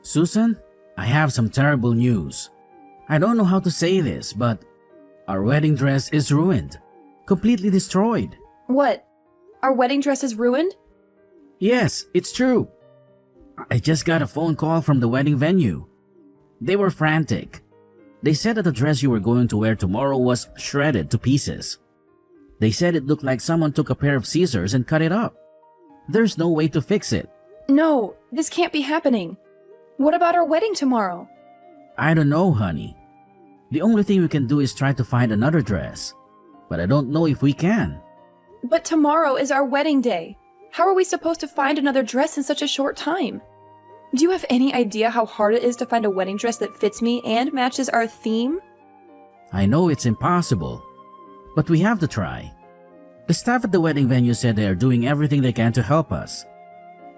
Susan, I have some terrible news. I don't know how to say this, but our wedding dress is ruined. Completely destroyed. What? Our wedding dress is ruined? Yes, it's true. I just got a phone call from the wedding venue. They were frantic. They said that the dress you were going to wear tomorrow was shredded to pieces. They said it looked like someone took a pair of scissors and cut it up. There's no way to fix it. No, this can't be happening. What about our wedding tomorrow? I don't know, honey. The only thing we can do is try to find another dress. But I don't know if we can. But tomorrow is our wedding day. How are we supposed to find another dress in such a short time? Do you have any idea how hard it is to find a wedding dress that fits me and matches our theme? I know it's impossible, but we have to try. The staff at the wedding venue said they are doing everything they can to help us.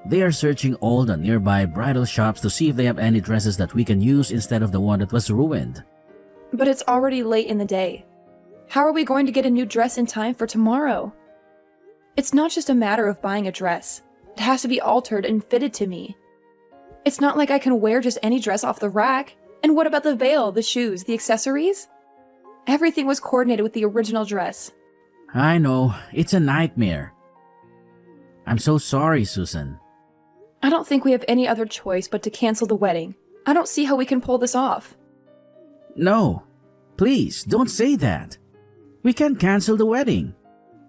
They are searching all the nearby bridal shops to see if they have any dresses that we can use instead of the one that was ruined. But it's already late in the day. How are we going to get a new dress in time for tomorrow? It's not just a matter of buying a dress. It has to be altered and fitted to me. It's not like I can wear just any dress off the rack. And what about the veil, the shoes, the accessories? Everything was coordinated with the original dress. I know, it's a nightmare. I'm so sorry, Susan. I don't think we have any other choice but to cancel the wedding. I don't see how we can pull this off. No, please don't say that. We can't cancel the wedding.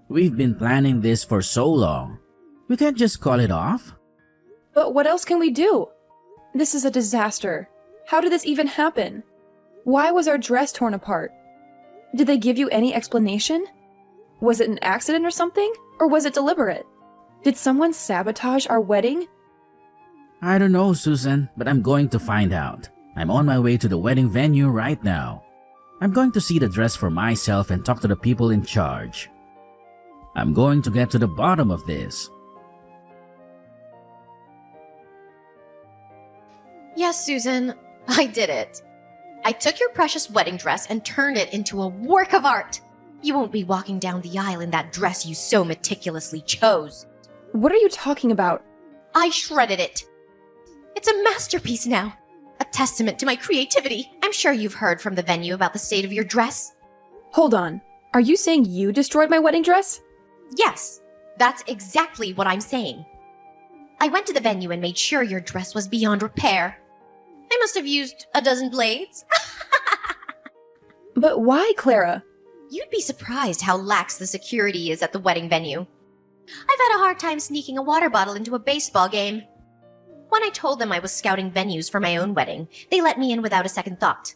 We've been planning this for so long. We can't just call it off. But what else can we do? This is a disaster. How did this even happen? Why was our dress torn apart? Did they give you any explanation? Was it an accident or something? Or was it deliberate? Did someone sabotage our wedding? I don't know, Susan, but I'm going to find out. I'm on my way to the wedding venue right now. I'm going to see the dress for myself and talk to the people in charge. I'm going to get to the bottom of this. Yes, Susan, I did it. I took your precious wedding dress and turned it into a work of art. You won't be walking down the aisle in that dress you so meticulously chose. What are you talking about? I shredded it. It's a masterpiece now. A testament to my creativity. I'm sure you've heard from the venue about the state of your dress. Hold on. Are you saying you destroyed my wedding dress? Yes, that's exactly what I'm saying. I went to the venue and made sure your dress was beyond repair. I must have used a dozen blades. But why, Clara? You'd be surprised how lax the security is at the wedding venue. I've had a hard time sneaking a water bottle into a baseball game. When I told them I was scouting venues for my own wedding, they let me in without a second thought.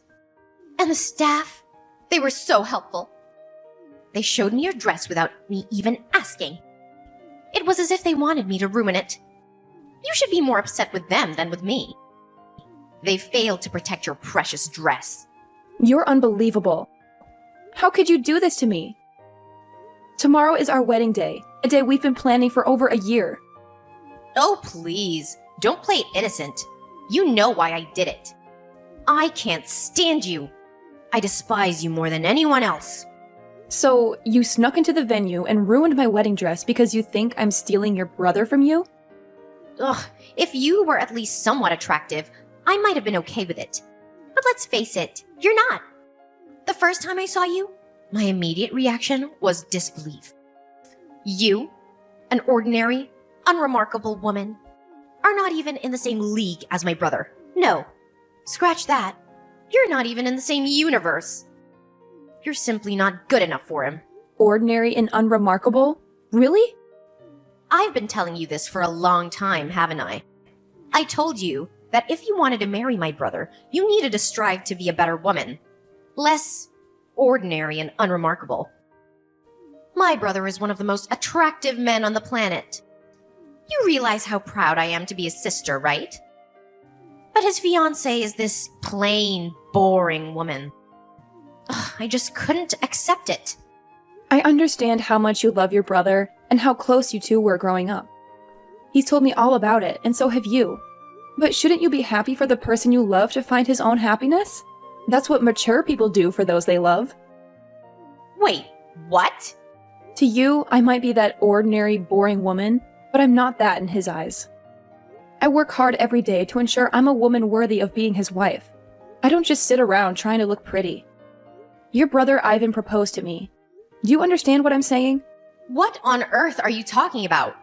And the staff, they were so helpful. They showed me your dress without me even asking. It was as if they wanted me to ruin it. You should be more upset with them than with me. They failed to protect your precious dress. You're unbelievable. How could you do this to me? Tomorrow is our wedding day, a day we've been planning for over a year. Oh, please, don't play innocent. You know why I did it. I can't stand you. I despise you more than anyone else. So, you snuck into the venue and ruined my wedding dress because you think I'm stealing your brother from you? Ugh, if you were at least somewhat attractive, I might have been okay with it. But let's face it, you're not. The first time I saw you, my immediate reaction was disbelief. You, an ordinary, unremarkable woman, are not even in the same league as my brother. No, scratch that. You're not even in the same universe. You're simply not good enough for him. Ordinary and unremarkable? Really? I've been telling you this for a long time, haven't I? I told you that if you wanted to marry my brother, you needed to strive to be a better woman. Less ordinary and unremarkable. My brother is one of the most attractive men on the planet. You realize how proud I am to be his sister, right? But his fiancée is this plain, boring woman. Ugh, I just couldn't accept it. I understand how much you love your brother and how close you two were growing up. He's told me all about it, and so have you. But shouldn't you be happy for the person you love to find his own happiness? That's what mature people do for those they love. Wait, what? To you, I might be that ordinary, boring woman, but I'm not that in his eyes. I work hard every day to ensure I'm a woman worthy of being his wife. I don't just sit around trying to look pretty. Your brother Ivan proposed to me. Do you understand what I'm saying? What on earth are you talking about?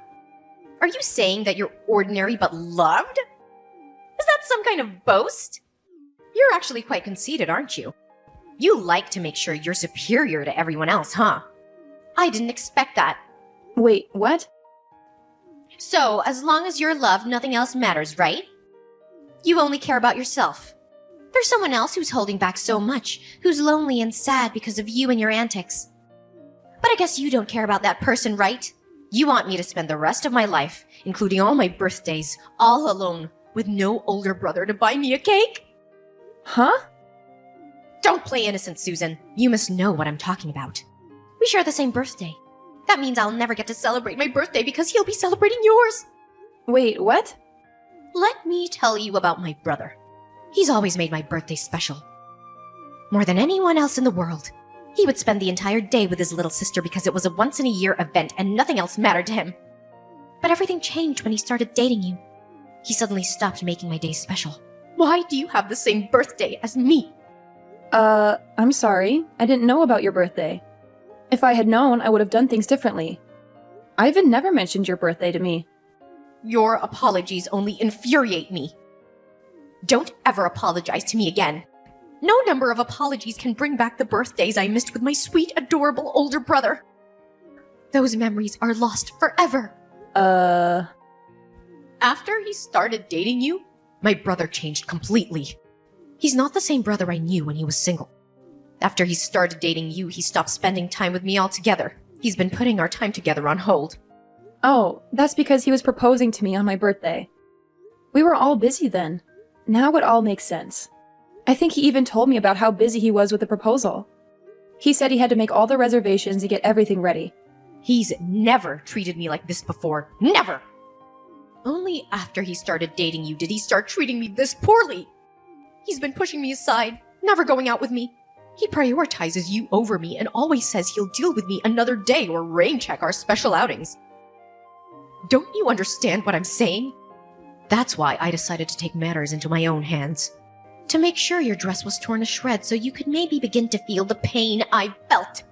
Are you saying that you're ordinary but loved? Is that some kind of boast? You're actually quite conceited, aren't you? You like to make sure you're superior to everyone else, huh? I didn't expect that. Wait, what? So, as long as you're loved, nothing else matters, right? You only care about yourself. There's someone else who's holding back so much, who's lonely and sad because of you and your antics. But I guess you don't care about that person, right? You want me to spend the rest of my life, including all my birthdays, all alone, with no older brother to buy me a cake? Huh? Don't play innocent, Susan. You must know what I'm talking about. We share the same birthday. That means I'll never get to celebrate my birthday because he'll be celebrating yours. Wait, what? Let me tell you about my brother. He's always made my birthday special. More than anyone else in the world. He would spend the entire day with his little sister because it was a once-in-a-year event and nothing else mattered to him. But everything changed when he started dating you. He suddenly stopped making my day special. Why do you have the same birthday as me? I'm sorry. I didn't know about your birthday. If I had known, I would have done things differently. Ivan never mentioned your birthday to me. Your apologies only infuriate me. Don't ever apologize to me again. No number of apologies can bring back the birthdays I missed with my sweet, adorable older brother. Those memories are lost forever. After he started dating you, my brother changed completely. He's not the same brother I knew when he was single. After he started dating you, he stopped spending time with me altogether. He's been putting our time together on hold. Oh, that's because he was proposing to me on my birthday. We were all busy then. Now it all makes sense. I think he even told me about how busy he was with the proposal. He said he had to make all the reservations and get everything ready. He's never treated me like this before. Never! Only after he started dating you did he start treating me this poorly. He's been pushing me aside, never going out with me. He prioritizes you over me and always says he'll deal with me another day or rain check our special outings. Don't you understand what I'm saying? That's why I decided to take matters into my own hands. To make sure your dress was torn to shreds so you could maybe begin to feel the pain I felt.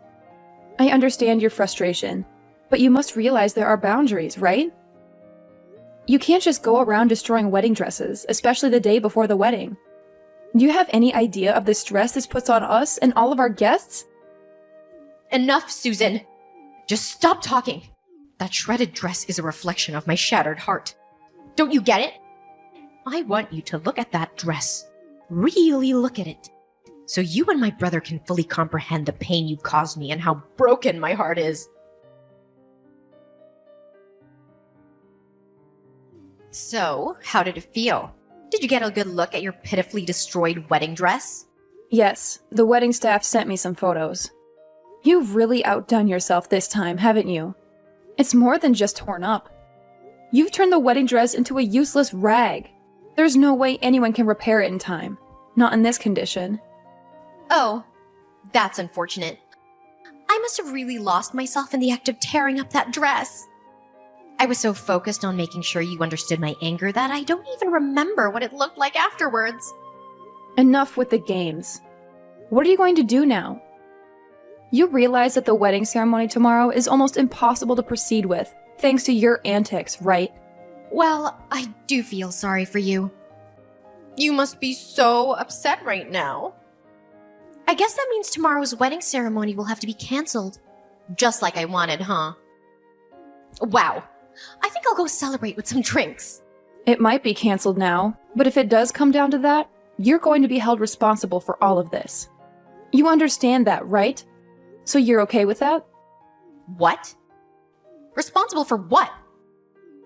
I understand your frustration, but you must realize there are boundaries, right? You can't just go around destroying wedding dresses, especially the day before the wedding. Do you have any idea of the stress this puts on us and all of our guests? Enough, Susan. Just stop talking. That shredded dress is a reflection of my shattered heart. Don't you get it? I want you to look at that dress. Really look at it. So you and my brother can fully comprehend the pain you caused me and how broken my heart is. So, how did it feel? Did you get a good look at your pitifully destroyed wedding dress? Yes, the wedding staff sent me some photos. You've really outdone yourself this time, haven't you? It's more than just torn up. You've turned the wedding dress into a useless rag. There's no way anyone can repair it in time. Not in this condition. Oh, that's unfortunate. I must have really lost myself in the act of tearing up that dress. I was so focused on making sure you understood my anger that I don't even remember what it looked like afterwards. Enough with the games. What are you going to do now? You realize that the wedding ceremony tomorrow is almost impossible to proceed with, thanks to your antics, right? Well, I do feel sorry for you. You must be so upset right now. I guess that means tomorrow's wedding ceremony will have to be cancelled. Just like I wanted, huh? Wow. I think I'll go celebrate with some drinks. It might be cancelled now, but if it does come down to that, you're going to be held responsible for all of this. You understand that, right? So you're okay with that? What? Responsible for what?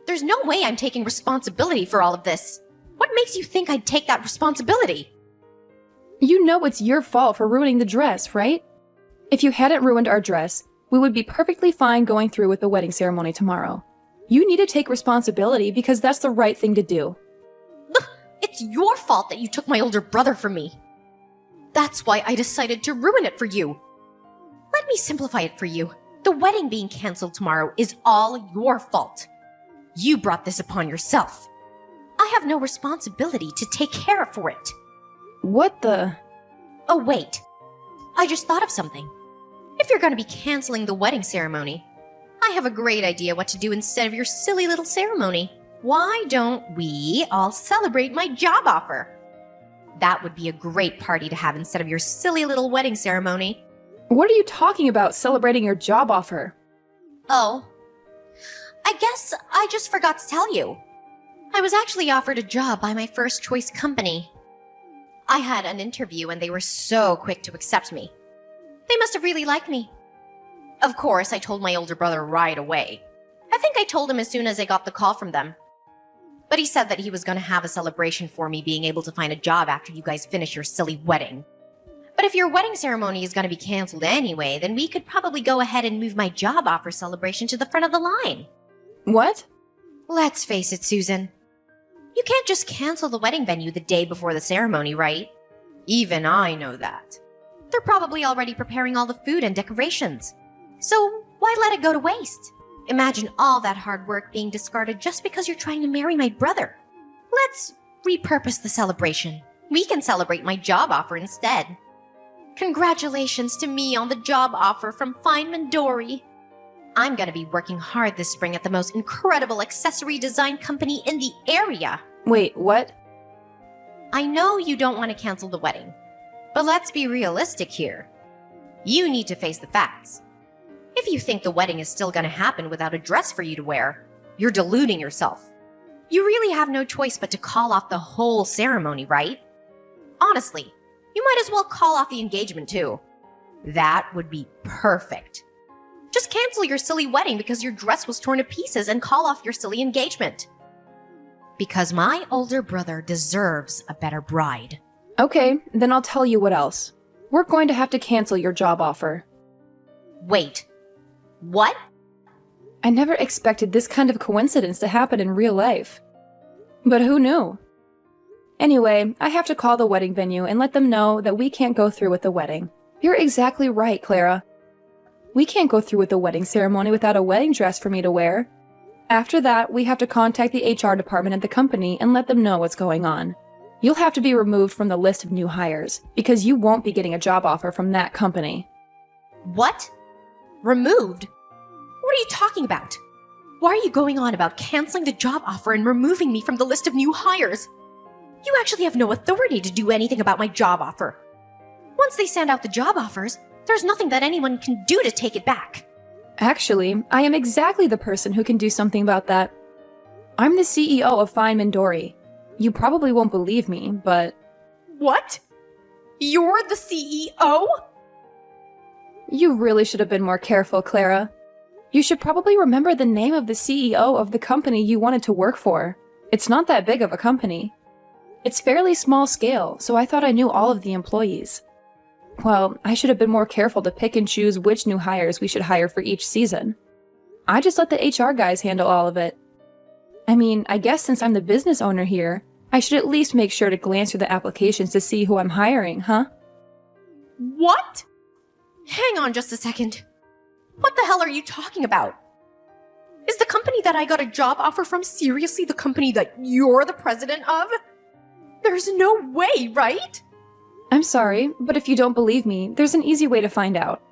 There's no way I'm taking responsibility for all of this. What makes you think I'd take that responsibility? You know it's your fault for ruining the dress, right? If you hadn't ruined our dress, we would be perfectly fine going through with the wedding ceremony tomorrow. You need to take responsibility because that's the right thing to do. It's your fault that you took my older brother from me. That's why I decided to ruin it for you. Let me simplify it for you. The wedding being canceled tomorrow is all your fault. You brought this upon yourself. I have no responsibility to take care for it. What the? Oh, wait. I just thought of something. If you're going to be canceling the wedding ceremony, I have a great idea what to do instead of your silly little ceremony. Why don't we all celebrate my job offer? That would be a great party to have instead of your silly little wedding ceremony. What are you talking about, celebrating your job offer? Oh, I guess I just forgot to tell you. I was actually offered a job by my first choice company. I had an interview and they were so quick to accept me. They must have really liked me. Of course, I told my older brother right away. I think I told him as soon as I got the call from them. But he said that he was going to have a celebration for me being able to find a job after you guys finish your silly wedding. But if your wedding ceremony is going to be canceled anyway, then we could probably go ahead and move my job offer celebration to the front of the line. What? Let's face it, Susan. You can't just cancel the wedding venue the day before the ceremony, right? Even I know that. They're probably already preparing all the food and decorations. So why let it go to waste? Imagine all that hard work being discarded just because you're trying to marry my brother. Let's repurpose the celebration. We can celebrate my job offer instead. Congratulations to me on the job offer from Feynman Dory. I'm gonna be working hard this spring at the most incredible accessory design company in the area. Wait, what? I know you don't want to cancel the wedding, but let's be realistic here. You need to face the facts. If you think the wedding is still gonna happen without a dress for you to wear, you're deluding yourself. You really have no choice but to call off the whole ceremony, right? Honestly, you might as well call off the engagement too. That would be perfect. Just cancel your silly wedding because your dress was torn to pieces and call off your silly engagement. Because my older brother deserves a better bride. Okay, then I'll tell you what else. We're going to have to cancel your job offer. Wait. What? I never expected this kind of coincidence to happen in real life. But who knew? Anyway, I have to call the wedding venue and let them know that we can't go through with the wedding. You're exactly right, Clara. We can't go through with the wedding ceremony without a wedding dress for me to wear. After that, we have to contact the HR department at the company and let them know what's going on. You'll have to be removed from the list of new hires, because you won't be getting a job offer from that company. What? Removed? What are you talking about? Why are you going on about canceling the job offer and removing me from the list of new hires? You actually have no authority to do anything about my job offer. Once they send out the job offers, there's nothing that anyone can do to take it back. Actually, I am exactly the person who can do something about that. I'm the CEO of Feynman Dory. You probably won't believe me, but... What? You're the CEO? You really should have been more careful, Clara. You should probably remember the name of the CEO of the company you wanted to work for. It's not that big of a company. It's fairly small scale, so I thought I knew all of the employees. Well, I should have been more careful to pick and choose which new hires we should hire for each season. I just let the HR guys handle all of it. I mean, I guess since I'm the business owner here, I should at least make sure to glance through the applications to see who I'm hiring, huh? What? Hang on just a second. What the hell are you talking about? Is the company that I got a job offer from seriously the company that you're the president of? There's no way, right? I'm sorry, but if you don't believe me, there's an easy way to find out.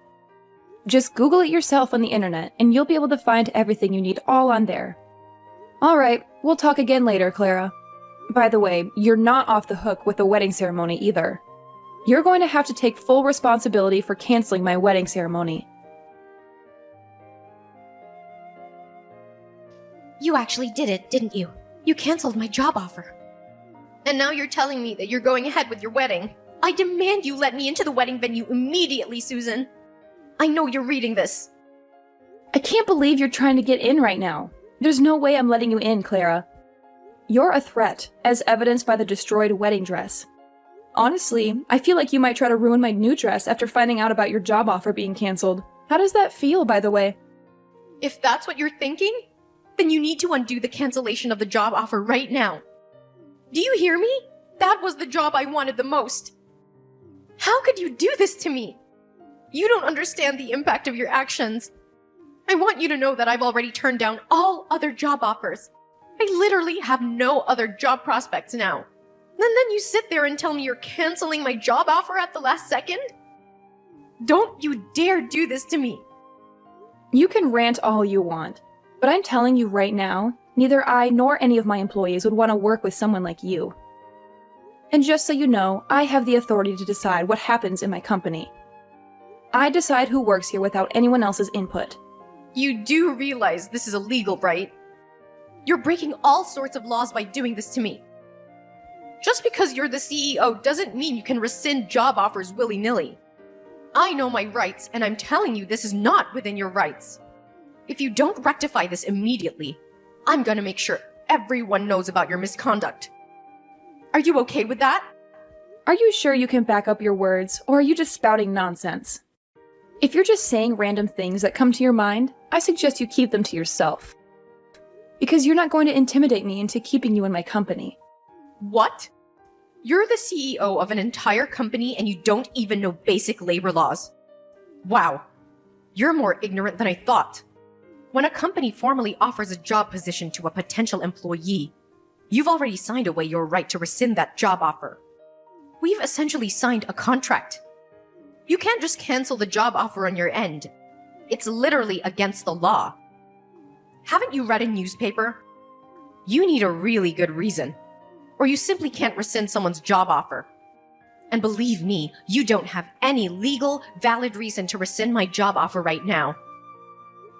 Just Google it yourself on the internet, and you'll be able to find everything you need all on there. Alright, we'll talk again later, Clara. By the way, you're not off the hook with the wedding ceremony either. You're going to have to take full responsibility for canceling my wedding ceremony. You actually did it, didn't you? You canceled my job offer. And now you're telling me that you're going ahead with your wedding. I demand you let me into the wedding venue immediately, Susan. I know you're reading this. I can't believe you're trying to get in right now. There's no way I'm letting you in, Clara. You're a threat, as evidenced by the destroyed wedding dress. Honestly, I feel like you might try to ruin my new dress after finding out about your job offer being canceled. How does that feel, by the way? If that's what you're thinking, then you need to undo the cancellation of the job offer right now. Do you hear me? That was the job I wanted the most. How could you do this to me? You don't understand the impact of your actions. I want you to know that I've already turned down all other job offers. I literally have no other job prospects now. And then you sit there and tell me you're canceling my job offer at the last second? Don't you dare do this to me. You can rant all you want, but I'm telling you right now, neither I nor any of my employees would want to work with someone like you. And just so you know, I have the authority to decide what happens in my company. I decide who works here without anyone else's input. You do realize this is illegal, right? You're breaking all sorts of laws by doing this to me. Just because you're the CEO doesn't mean you can rescind job offers willy-nilly. I know my rights, and I'm telling you this is not within your rights. If you don't rectify this immediately, I'm gonna make sure everyone knows about your misconduct. Are you okay with that? Are you sure you can back up your words, or are you just spouting nonsense? If you're just saying random things that come to your mind, I suggest you keep them to yourself. Because you're not going to intimidate me into keeping you in my company. What? You're the CEO of an entire company and you don't even know basic labor laws. Wow. You're more ignorant than I thought. When a company formally offers a job position to a potential employee, you've already signed away your right to rescind that job offer. We've essentially signed a contract. You can't just cancel the job offer on your end. It's literally against the law. Haven't you read a newspaper? You need a really good reason, or you simply can't rescind someone's job offer. And believe me, you don't have any legal, valid reason to rescind my job offer right now.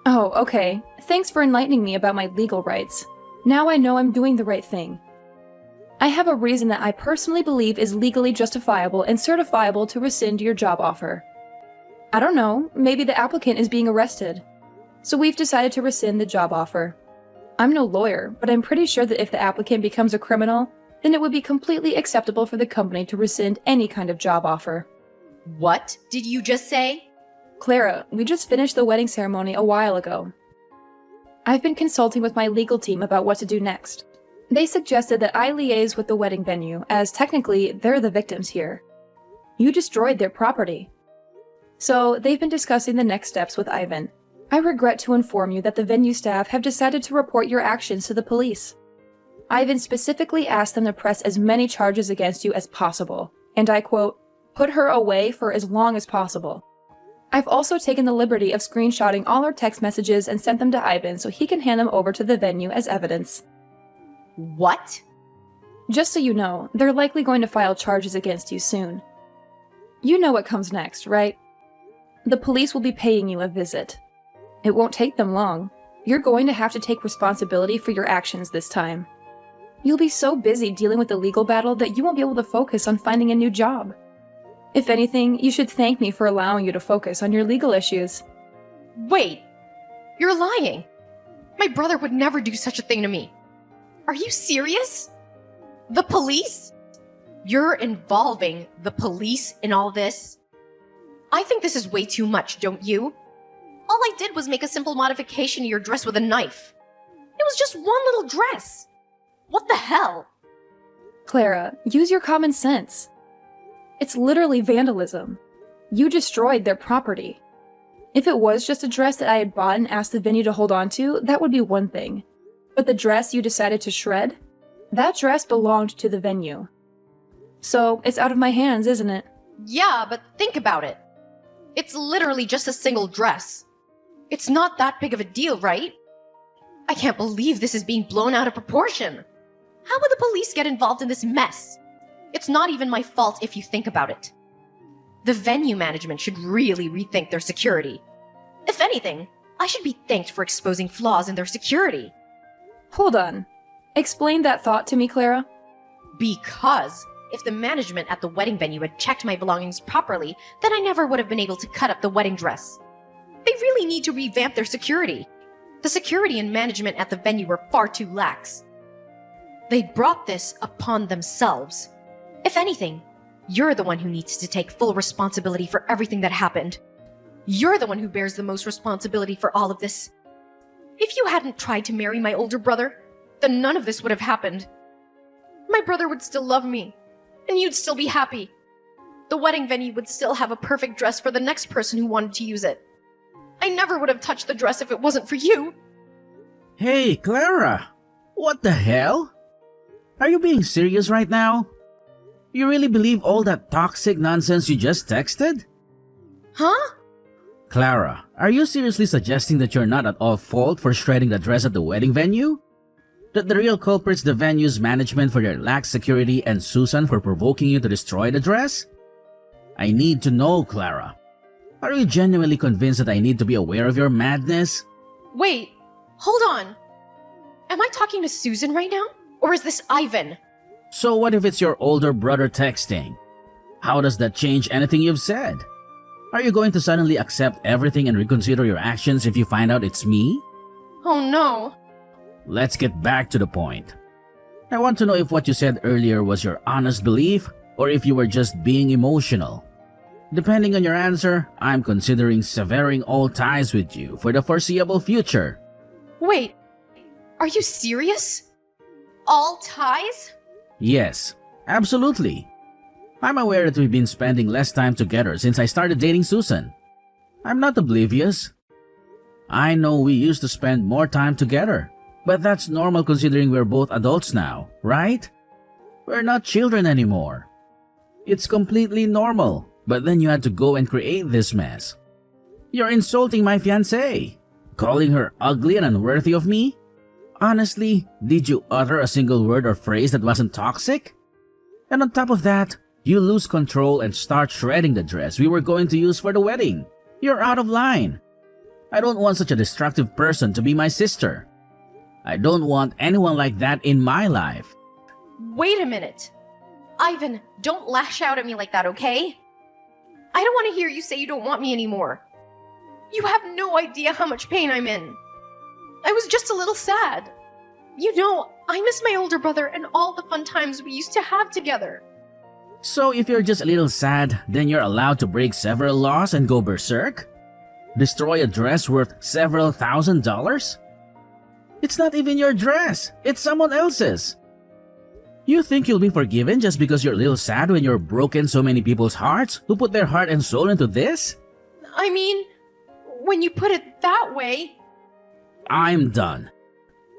Oh, okay. Thanks for enlightening me about my legal rights. Now I know I'm doing the right thing. I have a reason that I personally believe is legally justifiable and certifiable to rescind your job offer. I don't know, maybe the applicant is being arrested. So we've decided to rescind the job offer. I'm no lawyer, but I'm pretty sure that if the applicant becomes a criminal, then it would be completely acceptable for the company to rescind any kind of job offer. What did you just say? Clara, we just finished the wedding ceremony a while ago. I've been consulting with my legal team about what to do next. They suggested that I liaise with the wedding venue, as technically they're the victims here. You destroyed their property. So they've been discussing the next steps with Ivan. I regret to inform you that the venue staff have decided to report your actions to the police. Ivan specifically asked them to press as many charges against you as possible, and I quote, "put her away for as long as possible." I've also taken the liberty of screenshotting all our text messages and sent them to Ivan so he can hand them over to the venue as evidence. What? Just so you know, they're likely going to file charges against you soon. You know what comes next, right? The police will be paying you a visit. It won't take them long. You're going to have to take responsibility for your actions this time. You'll be so busy dealing with the legal battle that you won't be able to focus on finding a new job. If anything, you should thank me for allowing you to focus on your legal issues. Wait, you're lying. My brother would never do such a thing to me. Are you serious? The police? You're involving the police in all this? I think this is way too much, don't you? All I did was make a simple modification to your dress with a knife. It was just one little dress. What the hell? Clara, use your common sense. It's literally vandalism. You destroyed their property. If it was just a dress that I had bought and asked the venue to hold on to, that would be one thing. But the dress you decided to shred? That dress belonged to the venue. So, it's out of my hands, isn't it? Yeah, but think about it. It's literally just a single dress. It's not that big of a deal, right? I can't believe this is being blown out of proportion. How would the police get involved in this mess? It's not even my fault if you think about it. The venue management should really rethink their security. If anything, I should be thanked for exposing flaws in their security. Hold on. Explain that thought to me, Clara. Because if the management at the wedding venue had checked my belongings properly, then I never would have been able to cut up the wedding dress. They really need to revamp their security. The security and management at the venue were far too lax. They brought this upon themselves. If anything, you're the one who needs to take full responsibility for everything that happened. You're the one who bears the most responsibility for all of this. If you hadn't tried to marry my older brother, then none of this would have happened. My brother would still love me, and you'd still be happy. The wedding venue would still have a perfect dress for the next person who wanted to use it. I never would have touched the dress if it wasn't for you. Hey, Clara! What the hell? Are you being serious right now? You really believe all that toxic nonsense you just texted? Huh? Clara, are you seriously suggesting that you're not at all fault for shredding the dress at the wedding venue? That the real culprit's the venue's management for their lax security and Susan for provoking you to destroy the dress? I need to know, Clara. Are you genuinely convinced that I need to be aware of your madness? Wait, hold on. Am I talking to Susan right now? Or is this Ivan? So what if it's your older brother texting? How does that change anything you've said? Are you going to suddenly accept everything and reconsider your actions if you find out it's me? Oh no. Let's get back to the point. I want to know if what you said earlier was your honest belief or if you were just being emotional. Depending on your answer, I'm considering severing all ties with you for the foreseeable future. Wait, are you serious? All ties? Yes, absolutely. I'm aware that we've been spending less time together since I started dating Susan. I'm not oblivious. I know we used to spend more time together, but that's normal considering we're both adults now, right? We're not children anymore. It's completely normal, but then you had to go and create this mess. You're insulting my fiancée, calling her ugly and unworthy of me? Honestly, did you utter a single word or phrase that wasn't toxic? And on top of that, you lose control and start shredding the dress we were going to use for the wedding. You're out of line. I don't want such a destructive person to be my sister. I don't want anyone like that in my life. Wait a minute. Ivan, don't lash out at me like that, okay? I don't want to hear you say you don't want me anymore. You have no idea how much pain I'm in. I was just a little sad. You know, I miss my older brother and all the fun times we used to have together. So if you're just a little sad, then you're allowed to break several laws and go berserk? Destroy a dress worth several $1,000s? It's not even your dress, it's someone else's. You think you'll be forgiven just because you're a little sad when you're broken so many people's hearts who put their heart and soul into this? I mean, when you put it that way... I'm done.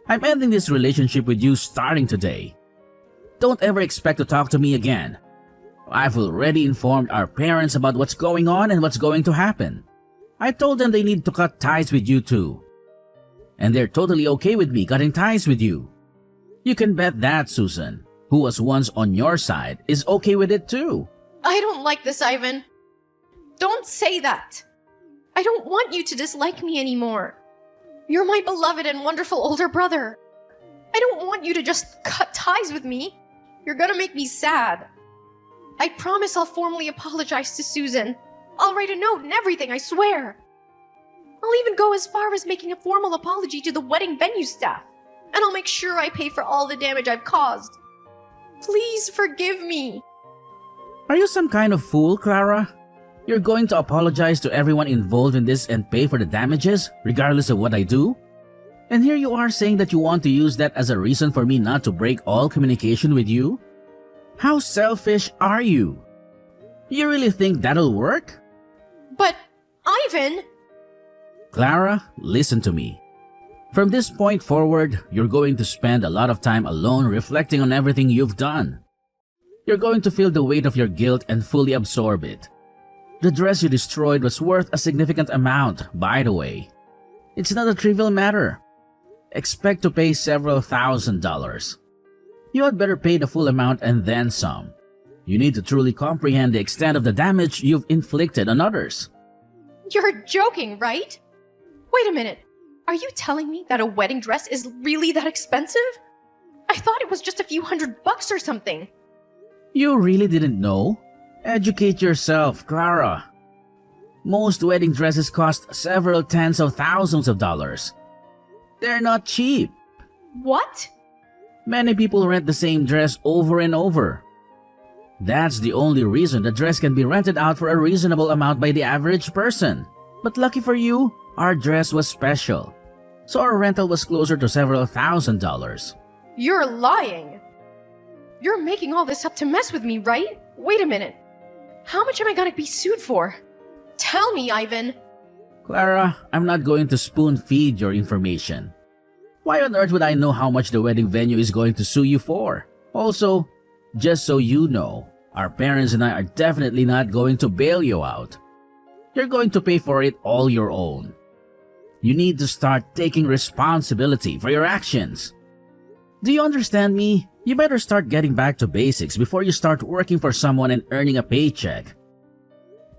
I'm ending this relationship with you starting today. Don't ever expect to talk to me again. I've already informed our parents about what's going on and what's going to happen. I told them they need to cut ties with you too. And they're totally okay with me cutting ties with you. You can bet that Susan, who was once on your side, is okay with it too. I don't like this, Ivan. Don't say that. I don't want you to dislike me anymore. You're my beloved and wonderful older brother. I don't want you to just cut ties with me. You're gonna make me sad. I promise I'll formally apologize to Susan. I'll write a note and everything, I swear. I'll even go as far as making a formal apology to the wedding venue staff. And I'll make sure I pay for all the damage I've caused. Please forgive me. Are you some kind of fool, Clara? You're going to apologize to everyone involved in this and pay for the damages, regardless of what I do? And here you are saying that you want to use that as a reason for me not to break all communication with you? How selfish are you? You really think that'll work? But, Ivan... Clara, listen to me. From this point forward, you're going to spend a lot of time alone reflecting on everything you've done. You're going to feel the weight of your guilt and fully absorb it. The dress you destroyed was worth a significant amount, by the way. It's not a trivial matter. Expect to pay several $1,000s. You had better pay the full amount and then some. You need to truly comprehend the extent of the damage you've inflicted on others. You're joking, right? Wait a minute. Are you telling me that a wedding dress is really that expensive? I thought it was just a few $100 or something. You really didn't know? Educate yourself, Clara. Most wedding dresses cost several tens of thousands of dollars. They're not cheap. What? Many people rent the same dress over and over. That's the only reason the dress can be rented out for a reasonable amount by the average person. But lucky for you, our dress was special. So our rental was closer to several $1,000s. You're lying. You're making all this up to mess with me, right? Wait a minute. How much am I gonna be sued for? Tell me, Ivan. Clara, I'm not going to spoon feed your information. Why on earth would I know how much the wedding venue is going to sue you for? Also, just so you know, our parents and I are definitely not going to bail you out. You're going to pay for it all your own. You need to start taking responsibility for your actions. Do you understand me? You better start getting back to basics before you start working for someone and earning a paycheck.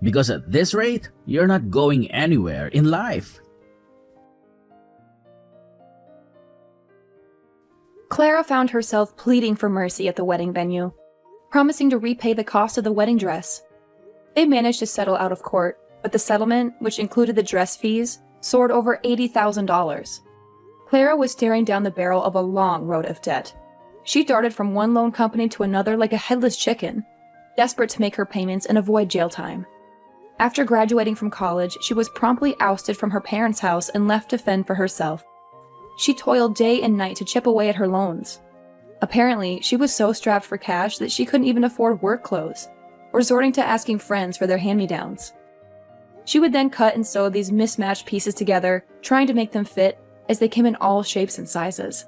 Because at this rate, you're not going anywhere in life. Clara found herself pleading for mercy at the wedding venue, promising to repay the cost of the wedding dress. They managed to settle out of court, but the settlement, which included the dress fees, soared over $80,000. Clara was staring down the barrel of a long road of debt. She darted from one loan company to another like a headless chicken, desperate to make her payments and avoid jail time. After graduating from college, she was promptly ousted from her parents' house and left to fend for herself. She toiled day and night to chip away at her loans. Apparently, she was so strapped for cash that she couldn't even afford work clothes, resorting to asking friends for their hand-me-downs. She would then cut and sew these mismatched pieces together, trying to make them fit, as they came in all shapes and sizes.